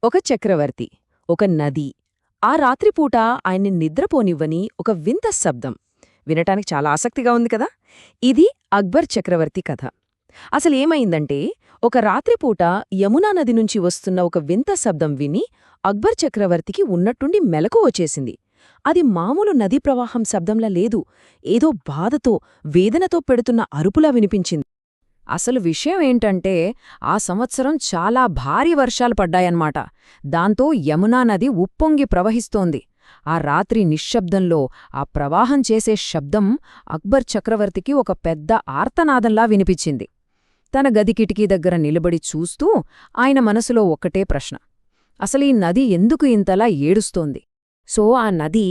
ఒక చక్రవర్తి, ఒక నది, ఆ రాత్రిపూట ఆయన్ని నిద్రపోనివ్వని ఒక వింత శబ్దం. వినటానికి చాలా ఆసక్తిగా ఉంది కదా. ఇది అక్బర్ చక్రవర్తి కథ. అసలేమైందంటే, ఒక రాత్రిపూట యమునా నది నుంచి వస్తున్న ఒక వింత శబ్దం విని అక్బర్ చక్రవర్తికి ఉన్నట్టుండి మెలకువ వచ్చేసింది. అది మామూలు నదీ ప్రవాహం శబ్దంలా లేదు, ఏదో బాధతో, వేదనతో పెడుతున్న అరుపులా వినిపించింది. అసలు విషయం ఏంటంటే, ఆ సంవత్సరం చాలా భారీ వర్షాలు పడ్డాయన్మాట. దాంతో యమునా నది ఉప్పొంగి ప్రవహిస్తోంది. ఆ రాత్రి నిశ్శబ్దంలో ఆ ప్రవాహం చేసే శబ్దం అక్బర్ చక్రవర్తికి ఒక పెద్ద ఆర్తనాదంలా వినిపించింది. తన గది కిటికీ దగ్గర నిలబడి చూస్తూ ఆయన మనసులో ఒక్కటే ప్రశ్న: అసలీ నది ఎందుకు ఇంతలా ఏడుస్తోంది? సో ఆ నది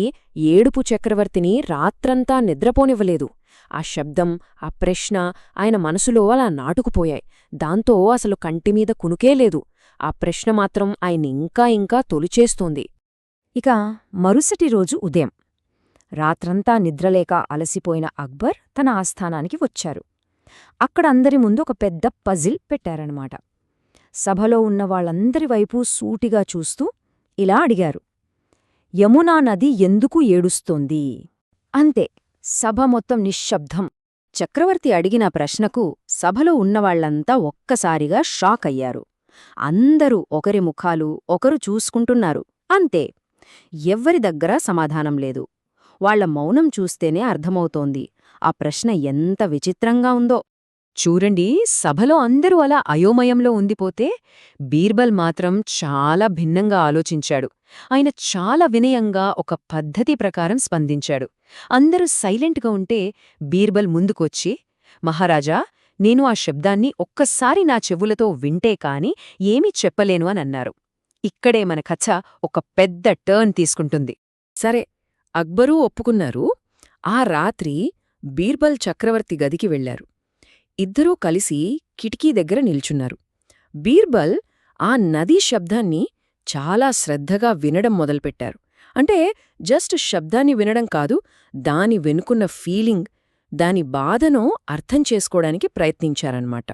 ఏడుపు చక్రవర్తిని రాత్రంతా నిద్రపోనివ్వలేదు. ఆ శబ్దం, ఆ ప్రశ్న ఆయన మనసులో అలా నాటుకుపోయాయి. దాంతో అసలు కంటిమీద కునుకేలేదు. ఆ ప్రశ్న మాత్రం ఆయన ఇంకా ఇంకా తొలిచేస్తోంది. ఇక మరుసటి రోజు ఉదయం రాత్రంతా నిద్రలేక అలసిపోయిన అక్బర్ తన ఆస్థానానికి వచ్చారు. అక్కడ అందరి ముందు ఒక పెద్ద పజిల్ పెట్టారన్నమాట. సభలో ఉన్న వాళ్ళందరి వైపు సూటిగా చూస్తూ ఇలా అడిగారు: యమునా నది ఎందుకు ఏడుస్తోంది? అంతే, సభ మొత్తం నిశ్శబ్దం. చక్రవర్తి అడిగిన ప్రశ్నకు సభలో ఉన్నవాళ్లంతా ఒక్కసారిగా షాక్ అయ్యారు. అందరూ ఒకరి ముఖాలు ఒకరు చూసుకుంటున్నారు. అంతే, ఎవ్వరి దగ్గరా సమాధానం లేదు. వాళ్ల మౌనం చూస్తేనే అర్థమవుతోంది ఆ ప్రశ్న ఎంత విచిత్రంగా ఉందో. చూడండి, సభలో అందరూ అలా అయోమయంలో ఉండిపోతే బీర్బల్ మాత్రం చాలా భిన్నంగా ఆలోచించాడు. ఆయన చాలా వినయంగా ఒక పద్ధతి ప్రకారం స్పందించాడు. అందరూ సైలెంట్గా ఉంటే బీర్బల్ ముందుకొచ్చి, మహారాజా, నేను ఆ శబ్దాన్ని ఒక్కసారి నా చెవులతో వింటే కాని ఏమీ చెప్పలేను అనన్నారు. ఇక్కడే మన కథ ఒక పెద్ద టర్న్ తీసుకుంటుంది. సరే, అక్బరూ ఒప్పుకున్నారు. ఆ రాత్రి బీర్బల్ చక్రవర్తి గదికి వెళ్లారు. ఇద్దరూ కలిసి కిటికీ దగ్గర నిల్చున్నారు. బీర్బల్ ఆ నదీ శబ్దాన్ని చాలా శ్రద్ధగా వినడం మొదలుపెట్టారు. అంటే జస్ట్ శబ్దాన్ని వినడం కాదు, దాని వెనుకున్న ఫీలింగ్, దాని బాధను అర్థం చేసుకోవడానికి ప్రయత్నించారన్నమాట.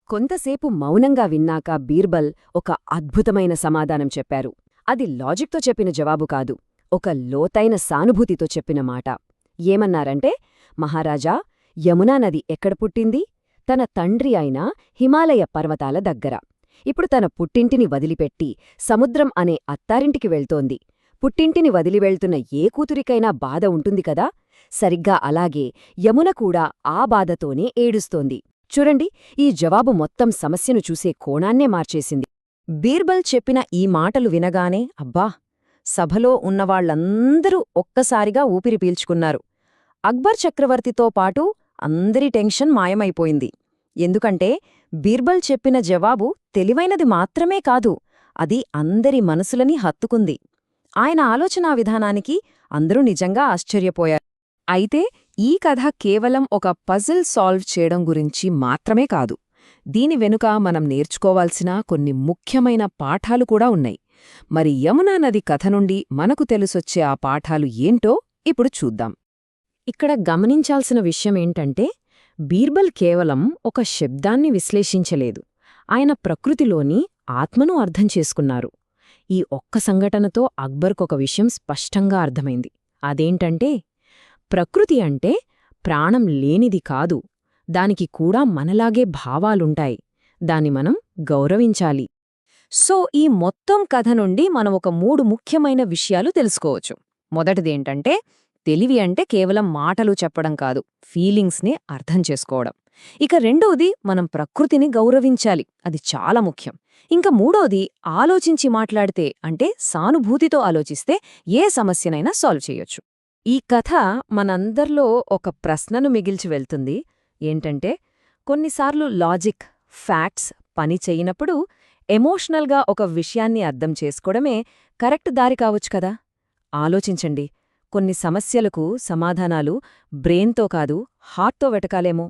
కొంతసేపు మౌనంగా విన్నాక బీర్బల్ ఒక అద్భుతమైన సమాధానం చెప్పారు. అది లాజిక్తో చెప్పిన జవాబు కాదు, ఒక లోతైన సానుభూతితో చెప్పిన మాట. ఏమన్నారంటే, మహారాజా, యమునా నది ఎక్కడ పుట్టింది? తన తండ్రి అయిన హిమాలయ పర్వతాల దగ్గర. ఇప్పుడు తన పుట్టింటిని వదిలిపెట్టి సముద్రం అనే అత్తారింటికి వెళ్తోంది. పుట్టింటిని వదిలి వెళ్తున్న ఏ కూతురికైనా బాధ ఉంటుంది కదా, సరిగ్గా అలాగే యమున కూడా ఆ బాధతోనే ఏడుస్తోంది. చూడండి, ఈ జవాబు మొత్తం సమస్యను చూసే కోణాన్నే మార్చేసింది. బీర్బల్ చెప్పిన ఈ మాటలు వినగానే అబ్బా, సభలో ఉన్నవాళ్లందరూ ఒక్కసారిగా ఊపిరి పీల్చుకున్నారు. అక్బర్ చక్రవర్తితో పాటు అందరి టెన్షన్ మాయమైపోయింది. ఎందుకంటే బీర్బల్ చెప్పిన జవాబు తెలివైనది మాత్రమే కాదు, అది అందరి మనసులని హత్తుకుంది. ఆయన ఆలోచనా విధానానికి అందరూ నిజంగా ఆశ్చర్యపోయారు. అయితే ఈ కథ కేవలం ఒక పజిల్ సాల్వ్ చేయడం గురించి మాత్రమే కాదు. దీని వెనుక మనం నేర్చుకోవాల్సిన కొన్ని ముఖ్యమైన పాఠాలు కూడా ఉన్నాయి. మరి యమునా నది కథ నుండి మనకు తెలుసొచ్చే ఆ పాఠాలు ఏంటో ఇప్పుడు చూద్దాం. ఇక్కడ గమనించాల్సిన విషయమేంటంటే, బీర్బల్ కేవలం ఒక శబ్దాన్ని విశ్లేషించలేదు, ఆయన ప్రకృతిలోని ఆత్మను అర్థం చేసుకున్నారు. ఈ ఒక్క సంఘటనతో అక్బర్కొక విషయం స్పష్టంగా అర్థమైంది. అదేంటంటే, ప్రకృతి అంటే ప్రాణం లేనిది కాదు, దానికి కూడా మనలాగే భావాలుంటాయి. దాన్ని మనం గౌరవించాలి. సో ఈ మొత్తం కథ నుండి మనం ఒక 3 ముఖ్యమైన విషయాలు తెలుసుకోవచ్చు. మొదటిదేంటంటే, తెలివి అంటే కేవలం మాటలు చెప్పడం కాదు, ఫీలింగ్స్ని అర్థం చేసుకోవడం. ఇక రెండోది, మనం ప్రకృతిని గౌరవించాలి, అది చాలా ముఖ్యం. ఇంకా మూడోది, ఆలోచించి మాట్లాడితే, అంటే సానుభూతితో ఆలోచిస్తే ఏ సమస్యనైనా సాల్వ్ చేయొచ్చు. ఈ కథ మనందర్లో ఒక ప్రశ్నను మిగిల్చి వెళ్తుంది. ఏంటంటే, కొన్నిసార్లు లాజిక్, ఫ్యాక్ట్స్ పని చెయ్యనప్పుడు ఎమోషనల్గా ఒక విషయాన్ని అర్థం చేసుకోవడమే కరెక్ట్ దారి కావచ్చు కదా. ఆలోచించండి, కొన్ని సమస్యలకు సమాధానాలు బ్రెయిన్తో కాదు, హార్ట్తో వెతకాలేమో.